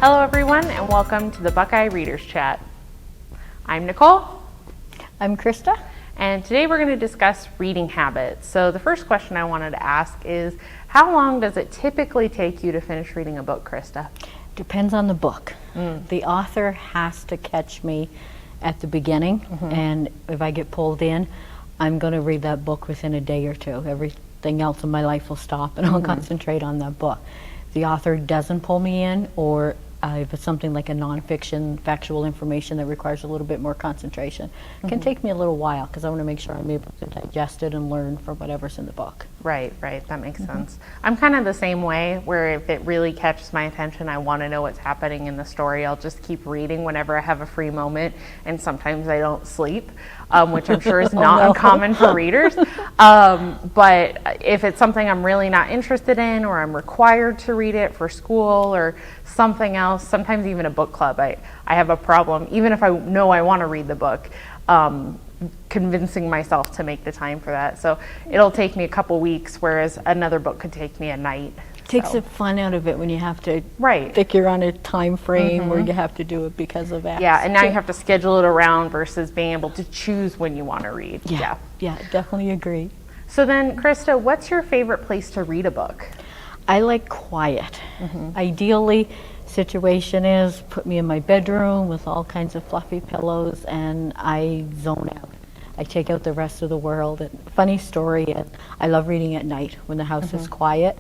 Hello everyone and welcome to the Buckeye Readers Chat. I'm Nicole. I'm Krista. And today we're going to discuss reading habits. So the first question I wanted to ask is, how long does it typically take you to finish reading a book, Krista? Depends on the book. The author has to catch me at the beginning, and if I get pulled in, I'm going to read that book within a day or two. Everything else in my life will stop and I'll concentrate on that book. If the author doesn't pull me in, or if it's something like a nonfiction, factual information that requires a little bit more concentration, it can take me a little while because I want to make sure I'm able to digest it and learn from whatever's in the book. Right, that makes sense. I'm kind of the same way, where if it really catches my attention, I want to know what's happening in the story. I'll just keep reading whenever I have a free moment, and sometimes I don't sleep, which I'm sure is not uncommon for readers. But if it's something I'm really not interested in, or I'm required to read it for school or something else, sometimes even a book club, I have a problem, even if I know I want to read the book, convincing myself to make the time for that. So it'll take me a couple weeks, whereas another book could take me a night. Takes the fun out of it when you have to think you're on a time frame where you have to do it because of that. Yeah, and now you have to schedule it around versus being able to choose when you want to read. Yeah, definitely agree. So then, Krista, what's your favorite place to read a book? I like quiet. Ideally, situation is put me in my bedroom with all kinds of fluffy pillows and I zone out. I take out the rest of the world. And funny story is, I love reading at night when the house is quiet.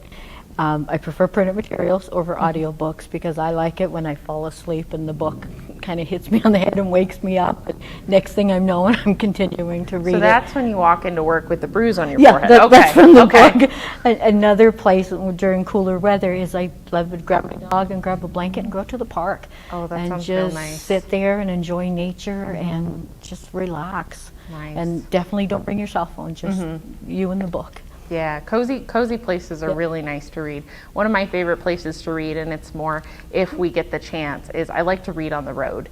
I prefer printed materials over audiobooks because I like it when I fall asleep and the book kind of hits me on the head and wakes me up. And next thing I'm knowing, I'm continuing to read it. So that's when you walk into work with the bruise on your forehead. Yeah, that's from the book. Another place during cooler weather is I love to grab my dog and grab a blanket and go out to the park. Oh, that and sounds real nice. Just sit there and enjoy nature and just relax. Nice. And definitely don't bring your cell phone, just you and the book. Yeah, cozy places are really nice to read. One of my favorite places to read, and it's more if we get the chance, is I like to read on the road.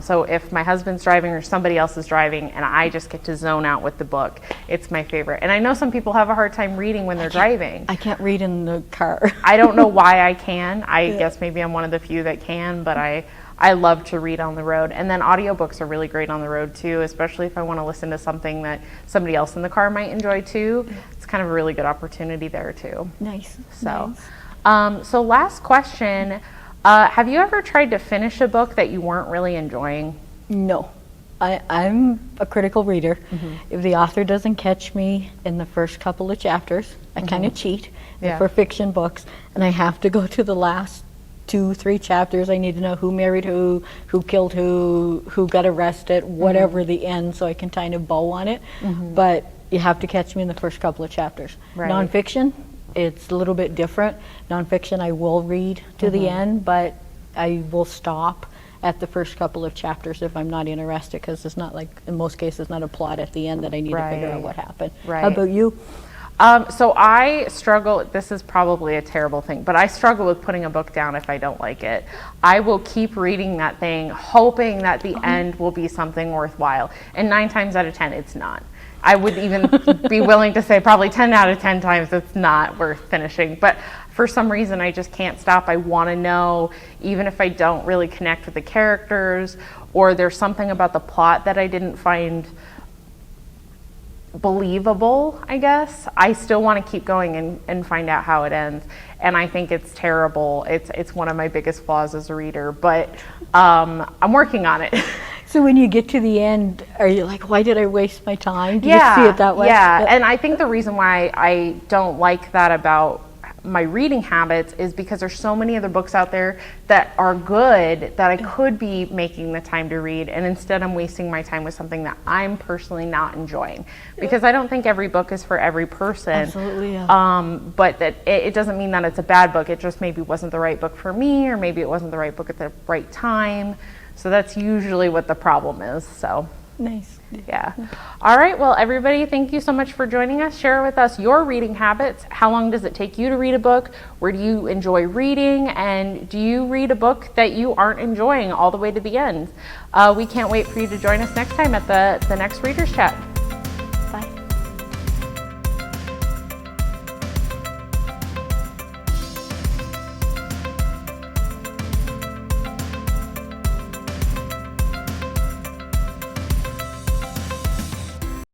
So if my husband's driving or somebody else is driving and I just get to zone out with the book, it's my favorite. And I know some people have a hard time reading when they're driving. I can't read in the car. I don't know why I can. I guess maybe I'm one of the few that can, but I love to read on the road. And then audiobooks are really great on the road too, especially if I want to listen to something that somebody else in the car might enjoy too. It's kind of a really good opportunity there too. Nice. So, so last question, have you ever tried to finish a book that you weren't really enjoying? No. I'm a critical reader. If the author doesn't catch me in the first couple of chapters, I kind of cheat for fiction books, and I have to go to the last 2-3 chapters. I need to know who married who killed who got arrested, whatever the end, so I can kind of bow on it. But you have to catch me in the first couple of chapters. Nonfiction, it's a little bit different. Nonfiction I will read to the end, but I will stop at the first couple of chapters if I'm not interested, because it's not like, in most cases, not a plot at the end that I need to figure out what happened. How about you? So I struggle, this is probably a terrible thing, but I struggle with putting a book down if I don't like it. I will keep reading that thing, hoping that the end will be something worthwhile. And 9 times out of 10, it's not. I would even be willing to say probably 10 out of 10 times it's not worth finishing. But for some reason, I just can't stop. I want to know, even if I don't really connect with the characters, or there's something about the plot that I didn't find believable, I guess, I still want to keep going and find out how it ends. And I think it's terrible. It's one of my biggest flaws as a reader, but I'm working on it. So when you get to the end, are you like, why did I waste my time? Do you see it that way? Yeah, and I think the reason why I don't like that about my reading habits is because there's so many other books out there that are good that I could be making the time to read, and instead I'm wasting my time with something that I'm personally not enjoying, because I don't think every book is for every person. Absolutely, yeah. But that it doesn't mean that it's a bad book. It just maybe wasn't the right book for me, or maybe it wasn't the right book at the right time. So that's usually what the problem is. So nice. Yeah. All right. Well, everybody, thank you so much for joining us. Share with us your reading habits. How long does it take you to read a book? Where do you enjoy reading? And do you read a book that you aren't enjoying all the way to the end? We can't wait for you to join us next time at the next Readers Chat.